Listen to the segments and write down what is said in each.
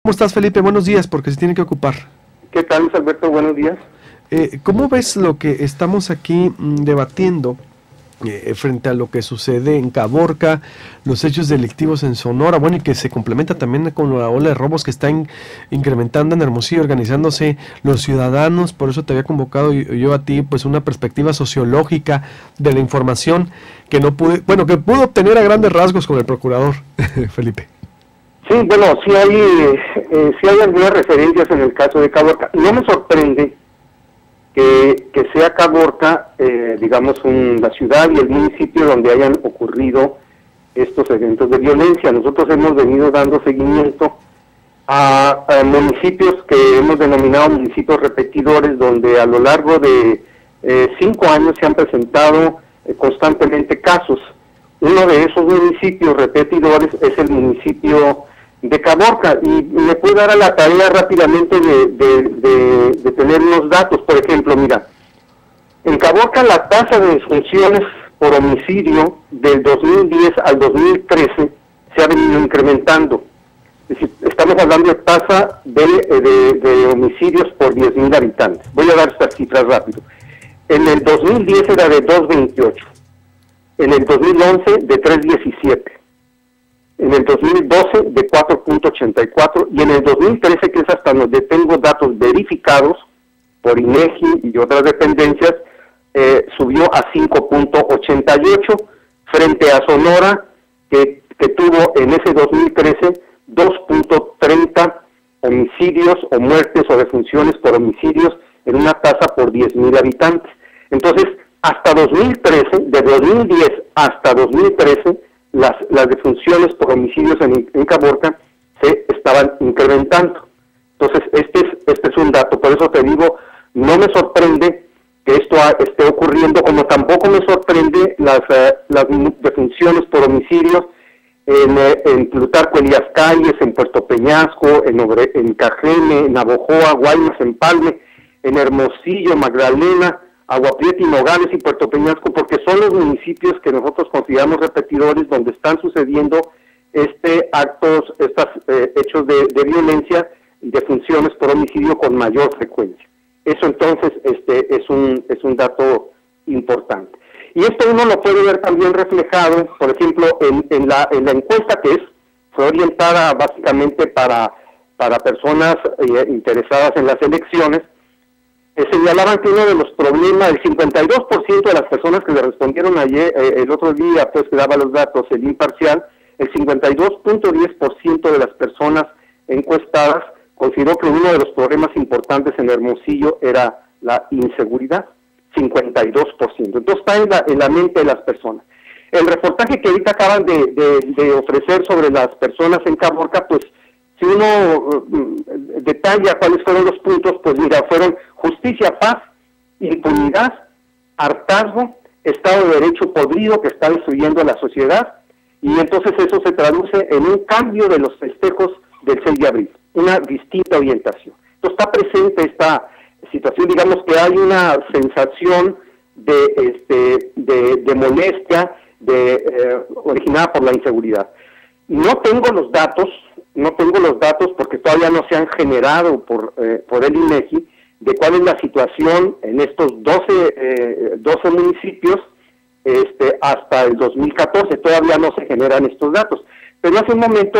¿Cómo estás, Felipe? Buenos días, porque se tiene que ocupar. ¿Qué tal, Luis Alberto? Buenos días. ¿Cómo ves lo que estamos aquí debatiendo frente a lo que sucede en Caborca, los hechos delictivos en Sonora, bueno, y que se complementa también con la ola de robos que está incrementando en Hermosillo, organizándose los ciudadanos? Por eso te había convocado yo a ti, pues una perspectiva sociológica de la información que no pude, bueno, que pude obtener a grandes rasgos con el procurador, Felipe. Sí, bueno, sí hay algunas referencias en el caso de Caborca. No me sorprende que sea Caborca, digamos, la ciudad y el municipio donde hayan ocurrido estos eventos de violencia. Nosotros hemos venido dando seguimiento a municipios que hemos denominado municipios repetidores, donde a lo largo de 5 años se han presentado constantemente casos. Uno de esos municipios repetidores es el municipio de Caborca, y me puedo dar a la tarea rápidamente de tener unos datos. Por ejemplo, mira, en Caborca la tasa de defunciones por homicidio del 2010 al 2013 se ha venido incrementando. Es decir, estamos hablando de tasa de homicidios por 10,000 habitantes. Voy a dar estas cifras rápido. En el 2010 era de 2.28, en el 2011 de 3.17, en el 2012 de 4.84 y en el 2013, que es hasta donde tengo datos verificados por INEGI y otras dependencias, subió a 5.88 frente a Sonora, que tuvo en ese 2013 2.30 homicidios o muertes o defunciones por homicidios en una tasa por 10,000 habitantes. Entonces, hasta 2013, de 2010 hasta 2013, las defunciones por homicidios en Caborca se estaban incrementando. Entonces, este es un dato. Por eso te digo, no me sorprende que esto esté ocurriendo, como tampoco me sorprende las defunciones por homicidios en Plutarco Elías Calles, en Puerto Peñasco, en Cajeme, en Navojoa, Guaymas, Empalme, en Hermosillo, Magdalena, Agua Prieta y Nogales y Puerto Peñasco, porque son los municipios que nosotros consideramos repetidores, donde están sucediendo estos hechos de violencia y defunciones por homicidio con mayor frecuencia. Eso entonces es un dato importante. Y esto uno lo puede ver también reflejado, por ejemplo, en la encuesta que fue orientada básicamente para personas interesadas en las elecciones. Señalaban que uno de los problemas, el 52% de las personas que le respondieron ayer, el otro día, pues que daba los datos, el imparcial, el 52.10% de las personas encuestadas consideró que uno de los problemas importantes en Hermosillo era la inseguridad, 52%. Entonces está en la mente de las personas. El reportaje que ahorita acaban de ofrecer sobre las personas en Caborca, pues si uno detalla cuáles fueron los puntos, pues mira, fueron justicia, paz, impunidad, hartazgo, Estado de Derecho podrido que está destruyendo a la sociedad, y entonces eso se traduce en un cambio de los festejos del 6 de abril, una distinta orientación. Entonces está presente esta situación, digamos que hay una sensación de molestia originada por la inseguridad. No tengo los datos porque todavía no se han generado por el INEGI de cuál es la situación en estos 12 municipios hasta el 2014. Todavía no se generan estos datos. Pero hace un momento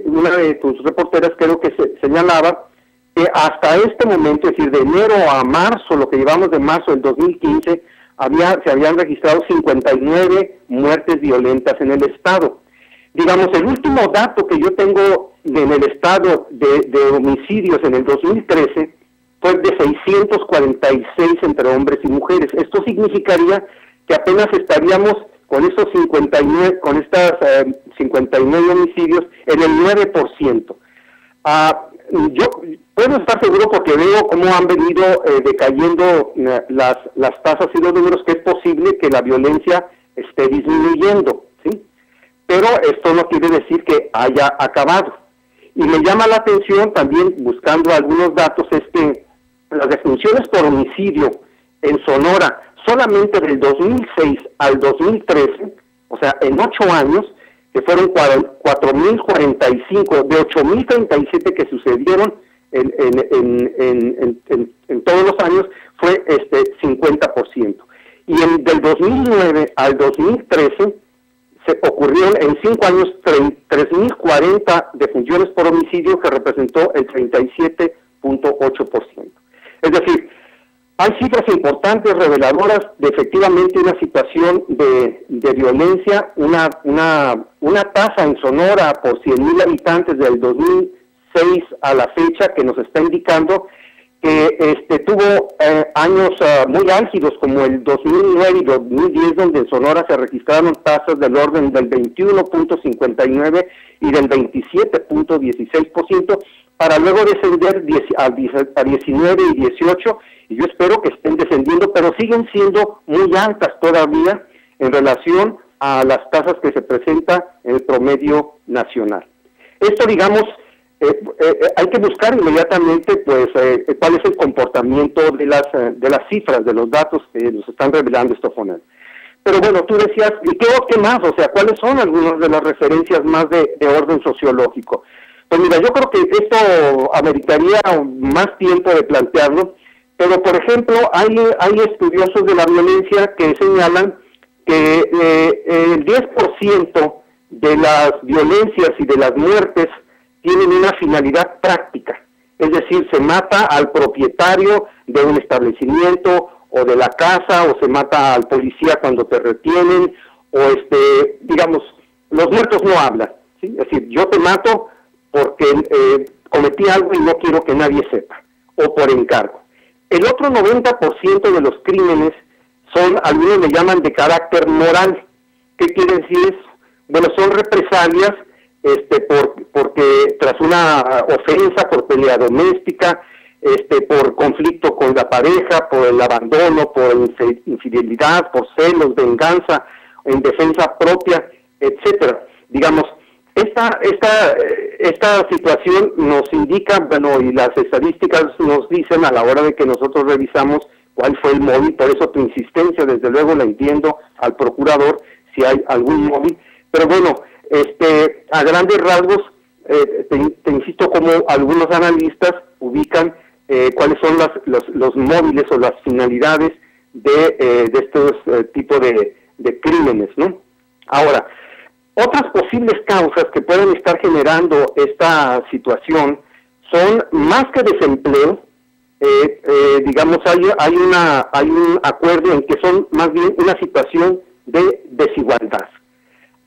una de tus reporteras creo que señalaba que hasta este momento, es decir, de enero a marzo, lo que llevamos de marzo del 2015, se habían registrado 59 muertes violentas en el estado. Digamos, el último dato que yo tengo en el estado de homicidios en el 2013 fue de 646 entre hombres y mujeres. Esto significaría que apenas estaríamos con estos 59 homicidios en el 9%. Yo puedo estar seguro porque veo cómo han venido decayendo las tasas y los números, que es posible que la violencia esté disminuyendo, ¿sí? Pero esto no quiere decir que haya acabado. Y me llama la atención también, buscando algunos datos, es que las defunciones por homicidio en Sonora, solamente del 2006 al 2013, o sea, en 8 años, que fueron 4.045, de 8.037 que sucedieron en todos los años, fue 50%. Y del 2009 al 2013 se ocurrieron en 5 años 3.040 defunciones por homicidio, que representó el 37.8%. Es decir, hay cifras importantes, reveladoras, de efectivamente una situación de violencia, una tasa en Sonora por 100.000 habitantes del 2006 a la fecha, que nos está indicando que tuvo años muy álgidos, como el 2009 y 2010, donde en Sonora se registraron tasas del orden del 21.59 y del 27.16%, para luego descender a 19 y 18, y yo espero que estén descendiendo, pero siguen siendo muy altas todavía en relación a las tasas que se presentan en el promedio nacional. Esto, digamos, hay que buscar inmediatamente, pues, cuál es el comportamiento de las cifras, de los datos que nos están revelando estos foneros. Pero bueno, tú decías, ¿y qué más? O sea, ¿cuáles son algunas de las referencias más de orden sociológico? Pues mira, yo creo que esto ameritaría más tiempo de plantearlo, pero por ejemplo, hay estudiosos de la violencia que señalan que el 10% de las violencias y de las muertes tienen una finalidad práctica, es decir, se mata al propietario de un establecimiento o de la casa, o se mata al policía cuando te retienen, o digamos, los muertos no hablan, ¿sí? Es decir, yo te mato porque cometí algo y no quiero que nadie sepa, o por encargo. El otro 90% de los crímenes son, algunos le llaman de carácter moral. ¿Qué quiere decir eso? Bueno, son represalias porque tras una ofensa, por pelea doméstica, por conflicto con la pareja, por el abandono, por infidelidad, por celos, venganza, en defensa propia, etcétera. Digamos, esta situación nos indica, bueno, y las estadísticas nos dicen a la hora de que nosotros revisamos cuál fue el móvil, por eso tu insistencia, desde luego la entiendo al procurador, si hay algún móvil, pero bueno, a grandes rasgos, te insisto, como algunos analistas ubican cuáles son los móviles o las finalidades de estos tipos de crímenes, ¿no? Ahora, otras posibles causas que pueden estar generando esta situación son, más que desempleo, digamos, hay un acuerdo en que son más bien una situación de desigualdad.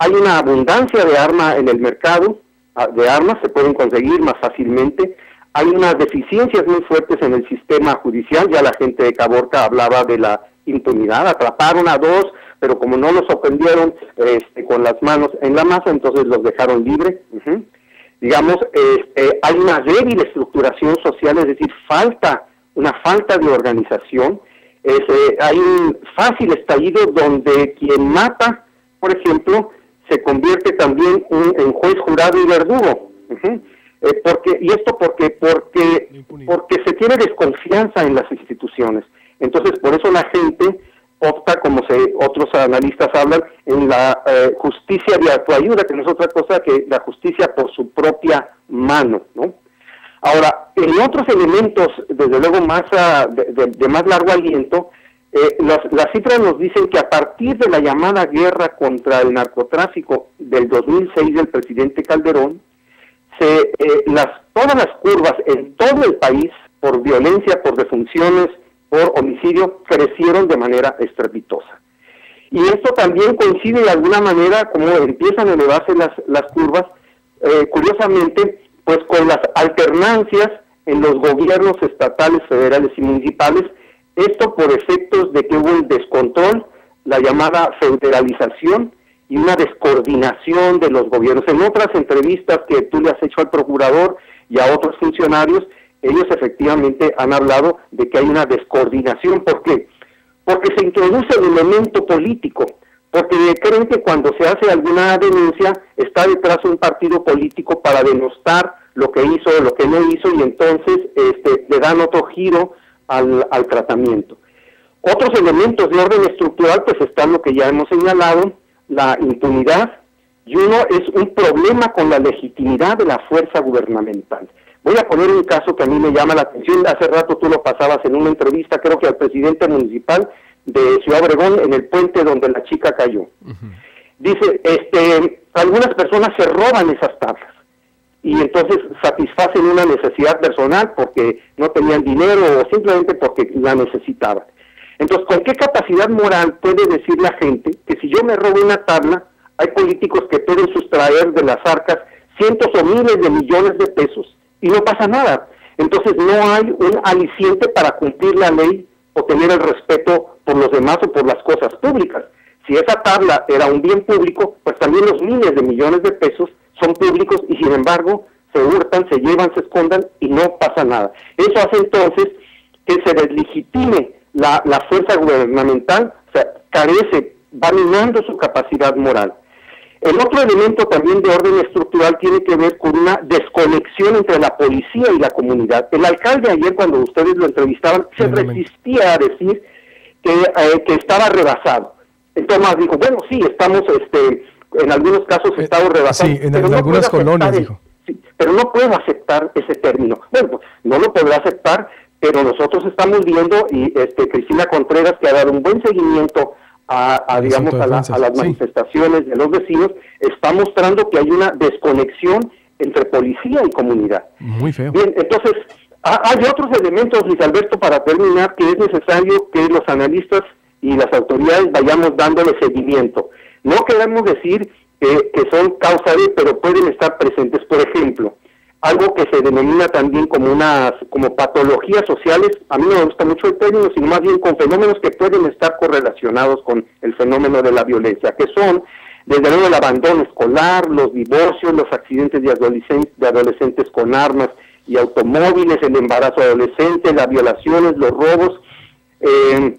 Hay una abundancia de armas en el mercado, de armas se pueden conseguir más fácilmente. Hay unas deficiencias muy fuertes en el sistema judicial, ya la gente de Caborca hablaba de la impunidad, atraparon a 2, pero como no los sorprendieron con las manos en la masa, entonces los dejaron libres. Digamos, hay una débil estructuración social, es decir, una falta de organización. Hay un fácil estallido donde quien mata, por ejemplo, se convierte también en juez, jurado y verdugo. ¿Y esto porque se tiene desconfianza en las instituciones? Entonces, por eso la gente opta, como otros analistas hablan, en la justicia de autoayuda, que no es otra cosa que la justicia por su propia mano, ¿no? Ahora, en otros elementos, desde luego más de más largo aliento, las cifras nos dicen que a partir de la llamada guerra contra el narcotráfico del 2006 del presidente Calderón, todas las curvas en todo el país, por violencia, por defunciones, por homicidio, crecieron de manera estrepitosa. Y esto también coincide de alguna manera, como empiezan a elevarse las curvas, curiosamente, pues con las alternancias en los gobiernos estatales, federales y municipales, esto por efectos de que hubo un descontrol, la llamada federalización y una descoordinación de los gobiernos. En otras entrevistas que tú le has hecho al procurador y a otros funcionarios, ellos efectivamente han hablado de que hay una descoordinación. ¿Por qué? Porque se introduce el elemento político, porque creen que cuando se hace alguna denuncia está detrás un partido político para denostar lo que hizo o lo que no hizo, y entonces le dan otro giro al tratamiento. Otros elementos de orden estructural pues están lo que ya hemos señalado, la impunidad, y uno es un problema con la legitimidad de la fuerza gubernamental. Voy a poner un caso que a mí me llama la atención. Hace rato tú lo pasabas en una entrevista, creo que al presidente municipal de Ciudad Obregón, en el puente donde la chica cayó. Dice, algunas personas se roban esas tablas y entonces satisfacen una necesidad personal porque no tenían dinero o simplemente porque la necesitaban. Entonces, ¿con qué capacidad moral puede decir la gente que si yo me robo una tabla, hay políticos que pueden sustraer de las arcas cientos o miles de millones de pesos y no pasa nada? Entonces no hay un aliciente para cumplir la ley o tener el respeto por los demás o por las cosas públicas. Si esa tabla era un bien público, pues también los miles de millones de pesos son públicos y sin embargo se hurtan, se llevan, se escondan y no pasa nada. Eso hace entonces que se deslegitime la fuerza gubernamental, o sea, carece, va minando su capacidad moral. El otro elemento también de orden estructural tiene que ver con una desconexión entre la policía y la comunidad. El alcalde ayer, cuando ustedes lo entrevistaban, se resistía a decir que estaba rebasado. Entonces dijo, bueno, sí, estamos, en algunos casos estamos rebasados. Sí, en algunas colonias, dijo. Sí, pero no puedo aceptar ese término. Bueno, pues, no lo podrá aceptar, pero nosotros estamos viendo, y Cristina Contreras, que ha dado un buen seguimiento a las manifestaciones de los vecinos, está mostrando que hay una desconexión entre policía y comunidad. Muy feo. Bien, entonces, hay otros elementos, Luis Alberto, para terminar, que es necesario que los analistas y las autoridades vayamos dándole seguimiento. No queremos decir que son causa de, pero pueden estar presentes. Por ejemplo, algo que se denomina también como patologías sociales, a mí no me gusta mucho el término, sino más bien con fenómenos que pueden estar correlacionados con el fenómeno de la violencia, que son, desde luego, el abandono escolar, los divorcios, los accidentes de adolescentes con armas y automóviles, el embarazo adolescente, las violaciones, los robos, en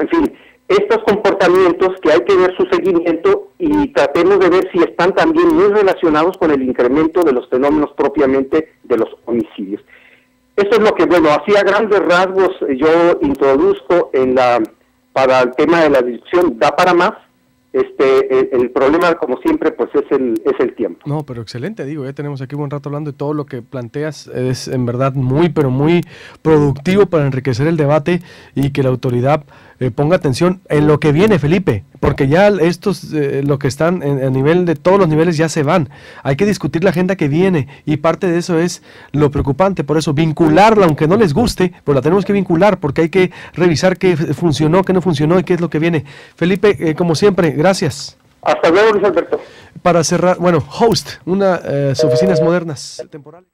fin, estos comportamientos que hay que ver su seguimiento y tratemos de ver si están también muy relacionados con el incremento de los fenómenos propiamente de los homicidios. Esto es lo que, bueno, así a grandes rasgos yo introduzco para el tema de la discusión. Da para más. El problema, como siempre, pues es el tiempo. No, pero excelente, digo, ya tenemos aquí un buen rato hablando de todo lo que planteas, es en verdad muy, pero muy productivo para enriquecer el debate y que la autoridad ponga atención en lo que viene, Felipe, porque ya estos, lo que están a nivel de todos los niveles ya se van. Hay que discutir la agenda que viene y parte de eso es lo preocupante, por eso vincularla, aunque no les guste, pues la tenemos que vincular porque hay que revisar qué funcionó, qué no funcionó y qué es lo que viene. Felipe, como siempre, gracias. Hasta luego, Luis Alberto. Para cerrar, bueno, Host, unas oficinas modernas temporales.